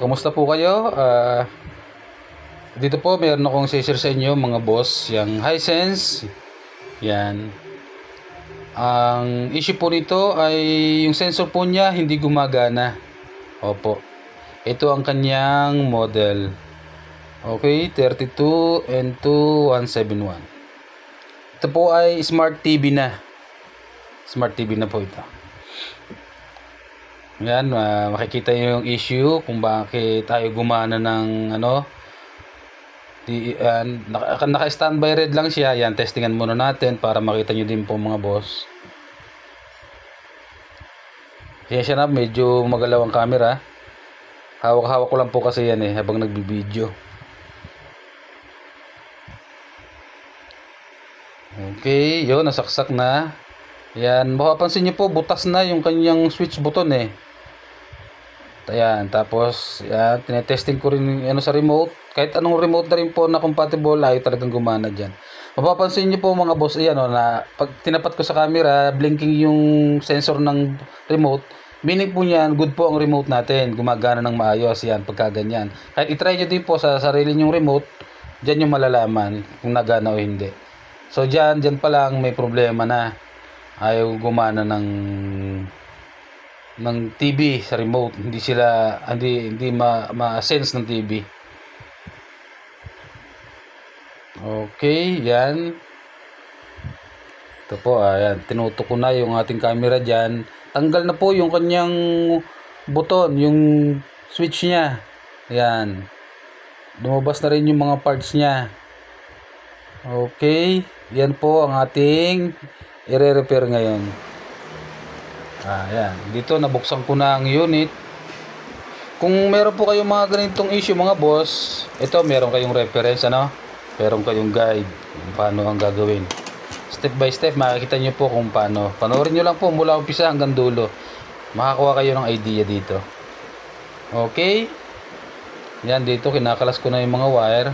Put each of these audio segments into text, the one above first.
Kumusta po kayo? Dito po meron akong share sa inyo mga boss, yung Hisense. Yan. Ang issue po nito ay yung sensor po niya hindi gumagana. Opo. Ito ang kanyang model. Okay, 32N2171. Ito po ay Smart TV na. Smart TV na po ito. Yan, makikita nyo yung issue kung bakit tayo gumana ng naka-standby red lang siya. Yan, testingan muna natin para makita nyo din po mga boss. Yan siya na, medyo magalaw ang camera. Hawak-hawak ko lang po kasi yan habang nagbibideo. Okay, yun, nasaksak na. Yan, mapapansin nyo po, butas na yung kanyang switch button Ayan, tapos yan, tinetesting ko rin sa remote. Kahit anong remote na rin po na compatible, ay talagang gumana dyan. Mapapansin nyo po mga boss, na pag tinapat ko sa camera, blinking yung sensor ng remote. Meaning po niyan, good po ang remote natin. Gumagana ng maayos yan pagka ganyan. Kahit itry nyo din po sa sarili nyong remote, dyan yung malalaman kung nagana o hindi. So dyan pa lang may problema na. Ayaw gumana ng TV sa remote, hindi ma-sense ng TV. Okay, yan. Ito po, ayan, tinutok ko na yung ating camera diyan. Tanggal na po yung kanyang button, yung switch niya. Ayan. Lumabas na rin yung mga parts niya. Okay, yan po ang ating i-repair ngayon. Ayan, dito nabuksan ko na ang unit. Kung meron po kayong mga ganitong issue mga boss, ito meron kayong reference meron kayong guide kung paano ang gagawin. Step by step makikita nyo po kung paano. Panoorin nyo lang po mula umpisa hanggang dulo. Makakuha kayo ng idea dito. Okay. Yan, dito kinakalas ko na yung mga wire.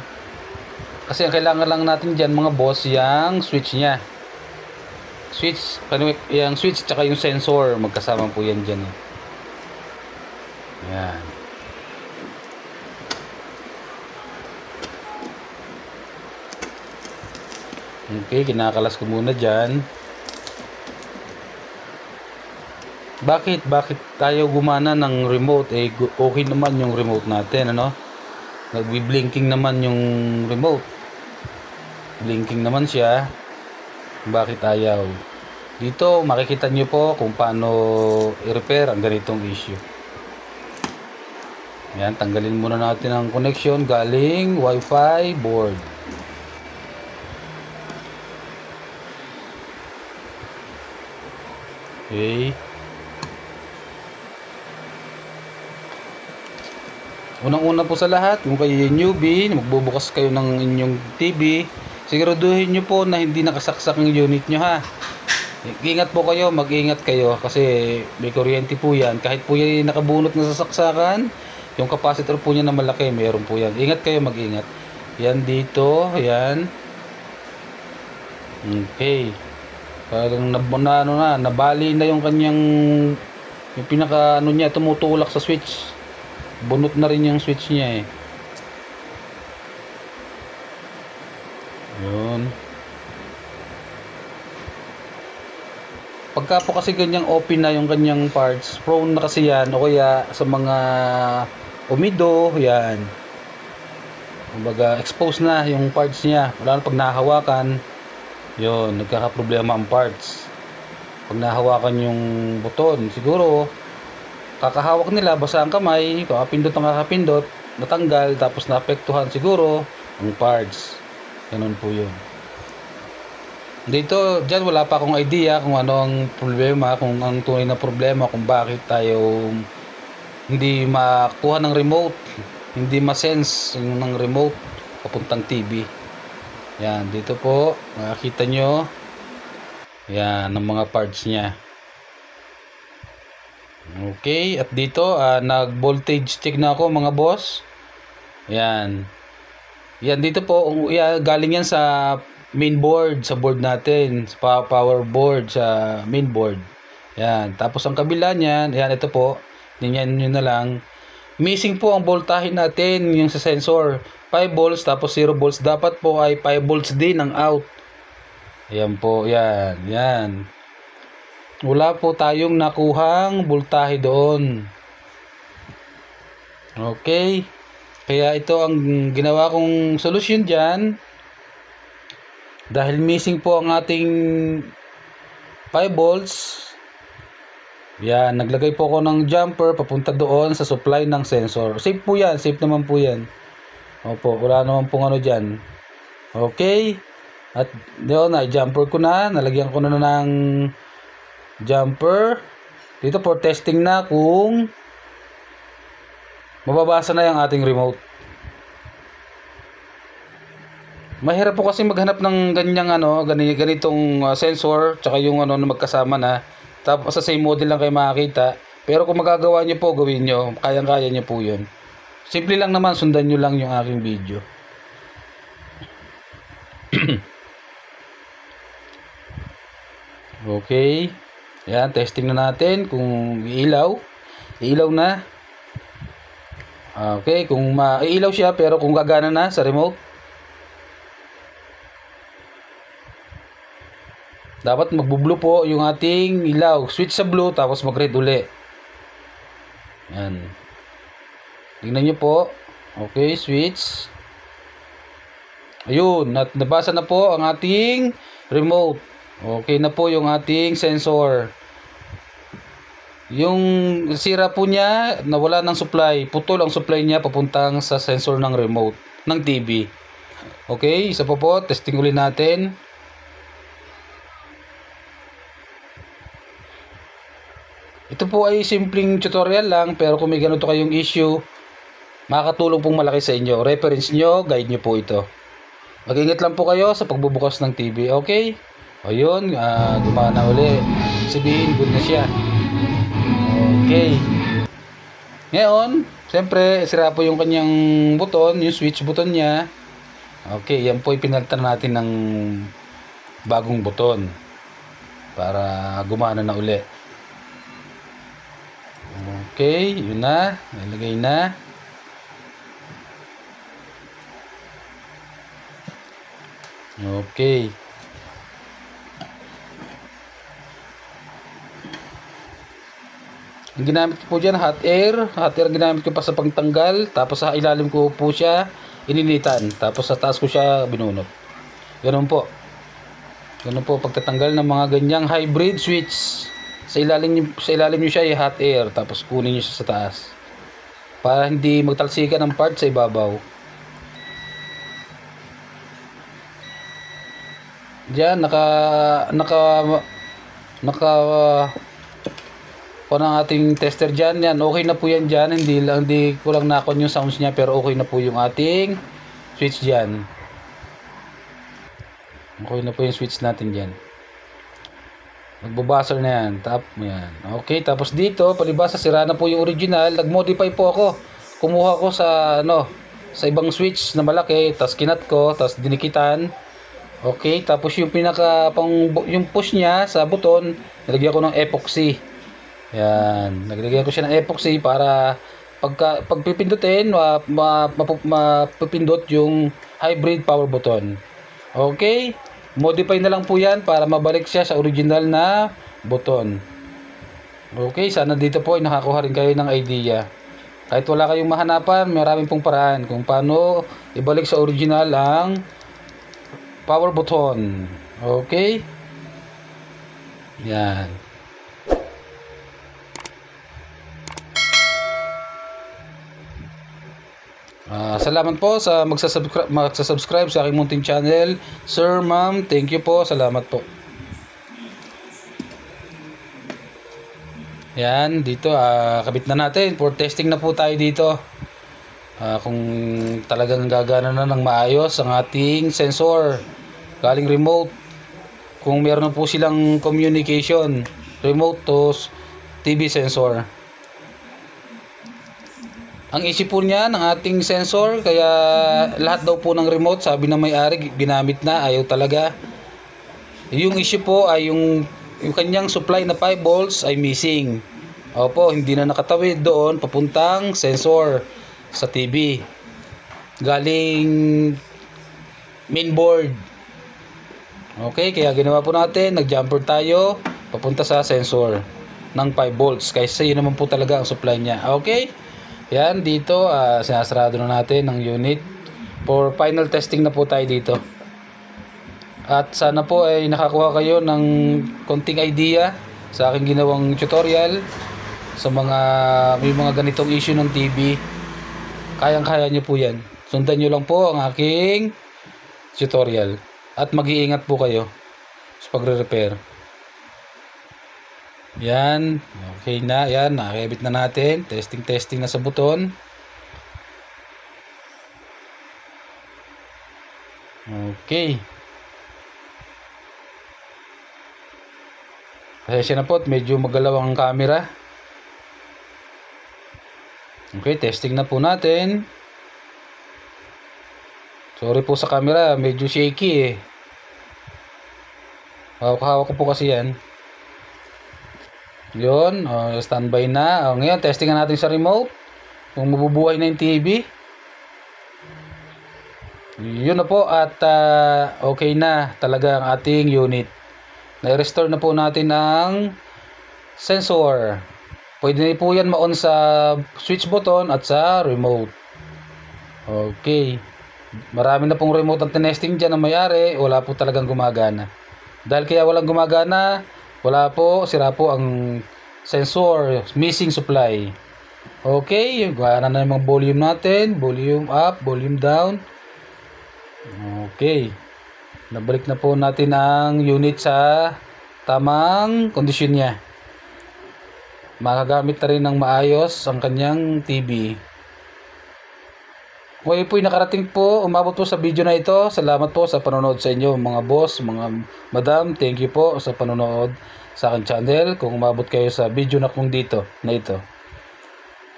Kasi ang kailangan lang natin dyan mga boss, yung switch nya. Yung switch tsaka yung sensor, magkasama po yan dyan. Yan. Okay, kinakalas ko muna dyan. Bakit tayo gumana ng remote? Okay naman yung remote natin, Nagbi-blinking naman yung remote. Blinking naman siya. Bakit ayaw? Dito makikita nyo po kung paano i-repair ang ganitong issue. Yan, tanggalin muna natin ang connection galing Wi-Fi board. Okay. Unang-una po sa lahat, kung kayo newbie, magbubukas kayo ng inyong TV, siguraduhin nyo po na hindi nakasaksak ang unit nyo Ingat po kayo, mag-ingat kayo kasi may kuryente po yan. Kahit po yan nakabunot na sasaksakan, yung capacitor po niya na malaki, mayroon po yan. Ingat kayo, mag-ingat. Yan dito, yan. Okay. Parang nabali na yung kanyang yung pinaka niya tumutulak sa switch. Bunot na rin yung switch niya Yun. Pagka po kasi ganyang open na yung kanyang parts, prone na kasi yan o kaya sa mga umido, yan. Kumbaga expose na yung parts niya. Wala na pag nahawakan, yun, nagkakaproblema ang parts. Pag nahawakan yung buton, siguro kakahawak nila, basa ang kamay, kakapindot ang kakapindot, natanggal, tapos naapektuhan siguro ang parts. Ganun po yun. Dito, dyan wala pa akong idea kung ano ang problema, kung ang tunay na problema, kung bakit tayo hindi makuha ng remote, hindi ma-sense ng remote papuntang TV. Yan, dito po, makikita nyo, yan, ang mga parts nya. Okay, at dito, nag-voltage check na ako mga boss. Yan. Yan, dito po, galing yan sa main board, sa board natin, sa power board, sa main board. Yan, tapos ang kabila niyan, yan, ito po, tingnan nyo na lang, missing po ang voltahe natin yung sa sensor. 5 volts tapos 0 volts. Dapat po ay 5 volts din ang out. Ayan po, yan. Yan. Wala po tayong nakuhang voltahe doon. Okay. Kaya ito ang ginawa kong solusyon dyan. Dahil missing po ang ating 5 volts. Yan. Naglagay po ako ng jumper papunta doon sa supply ng sensor. Safe po yan. Safe naman po yan. Opo. Wala naman pong ano dyan. Okay. At doon ay jumper ko na. Nalagyan ko na ng jumper. Dito for testing na kung mababasa na yung ating remote. Mahirap po kasi maghanap ng ganyang ganitong sensor tsaka yung na magkasama na. Tapos sa same model lang kayo makakita. Pero kung magagawa nyo po, gawin nyo. Kayang-kaya nyo po yun. Simple lang naman, sundan nyo lang yung aking video. Okay. Yan, testing na natin kung iilaw. Iilaw na. Okay, kung maiilaw siya pero kung gagana na sa remote. Dapat magbo-blue po yung ating ilaw. Switch sa blue tapos mag-red uli. Yan. Tingnan nyo po. Okay, switch. Ayun, nabasa na po ang ating remote. Okay na po yung ating sensor. Yung sira po niya, nawala ng supply. Putol ang supply niya papuntang sa sensor ng remote ng TV. Okay, isa po po. Testing ulit natin. Ito po ay simpleng tutorial lang, pero kung may ganito kayong issue, makakatulong pong malaki sa inyo. Reference nyo, guide nyo po ito. Mag-ingat lang po kayo sa pagbubukas ng TV. Okay? O yun, gumana uli. Sabihin, good na siya. Okay. Ngayon, siyempre, sira po yung kanyang buton, yung switch button niya. Okay, yan po ipinalitan natin ng bagong buton para gumana na uli. Okay, yun na. Nilagay na. Okay. Ang ginamit ko po dyan, hot air. Hot air ginamit ko pa sa pagtanggal. Tapos sa ilalim ko po siya ininitan. Tapos sa taas ko siya binunot. Ganun po. Ganun po pagtatanggal ng mga ganyang hybrid switch. Sa ilalim nyo siya i-hot air. Tapos kunin nyo siya sa taas. Para hindi magtalsikan ng part sa ibabaw. Diyan, kung ang ating tester dyan, yan, okay na po yan dyan. Hindi ko lang nakon yung sounds niya, pero okay na po yung ating switch dyan. Okay na po yung switch natin dyan. Magbabuzzer na yan. Yan. Okay, tapos dito, palibasa, sira na po yung original. Nag-modify po ako. Kumuha ko sa ibang switch na malaki, tapos kinat ko, tapos dinikitan. Okay, tapos yung yung push niya sa buton, nilagyan ko ng epoxy. Yan, naglagyan ko siya ng epoxy para pag pipindutin, mapipindot yung hybrid power button. Okay, modify na lang po yan para mabalik siya sa original na button. Okay, sana dito po ay nakakuha rin kayo ng idea. Kahit wala kayong mahanapan, maraming pong paraan kung paano ibalik sa original ang power button. Okay, yan. Salamat po sa magsasubscribe sa aking munting channel. Sir, ma'am, thank you po. Salamat po. Yan, dito kabit na natin. For testing na po tayo dito. Kung talagang gagana na ng maayos ang ating sensor galing remote. Kung meron na po silang communication remote to TV sensor. Ang issue po niya ng ating sensor, kaya lahat daw po ng remote, sabi ng may-ari, ginamit na, ayaw talaga. Yung issue po ay yung kanyang supply na 5 volts ay missing. Opo, hindi na nakatawid doon papuntang sensor sa TV. Galing mainboard. Okay, kaya ginawa po natin, nag-jumper tayo papunta sa sensor ng 5 volts kasi yun naman po talaga ang supply niya. Okay? Yan, dito sinasarado na natin ng unit. For final testing na po tayo dito. At sana po ay nakakuha kayo ng konting idea sa aking ginawang tutorial sa may mga ganitong issue ng TV. Kayang-kaya nyo po yan. Sundan nyo lang po ang aking tutorial at mag-iingat po kayo sa pagre-repair. Yan, okay na. Yan, nakakabit na natin. Testing na sa buton. Okay. Pasensya na po, medyo magalaw ang camera. Okay, testing na po natin. Sorry po sa camera, medyo shaky eh. Hawak ko po kasi yan. Yun, standby na. Ngayon, testing natin sa remote. Kung mabubuhay na yung TV. Yun na po at okay na talaga ang ating unit. Na-restore na po natin ang sensor. Pwede na po yan ma-on sa switch button at sa remote. Okay. Marami na pong remote ang tinesting dyan na mayari. Wala po talagang gumagana. Dahil kaya walang gumagana, wala po, sira po ang sensor, missing supply. Okay, gana na yung mga volume natin, volume up, volume down. Okay, nabalik na po natin ang unit sa tamang kondisyon niya. Makagamit na rin ng maayos ang kanyang TV. Okay po, nakarating po, umabot po sa video na ito. Salamat po sa panonood sa inyo mga boss, mga madam. Thank you po sa panonood sa aking channel. Kung umabot kayo sa video na kung dito na ito,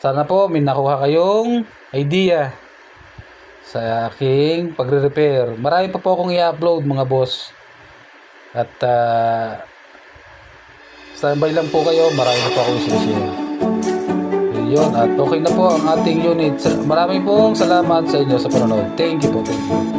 sana po may nakuha kayong idea sa aking pagre-repair. Marami pa po akong i-upload mga boss. At standby lang po kayo. Marami pa po akong i-share. Yun, at okay na po ang ating unit. Maraming pong salamat sa inyo sa panonood. Thank you po. Thank you.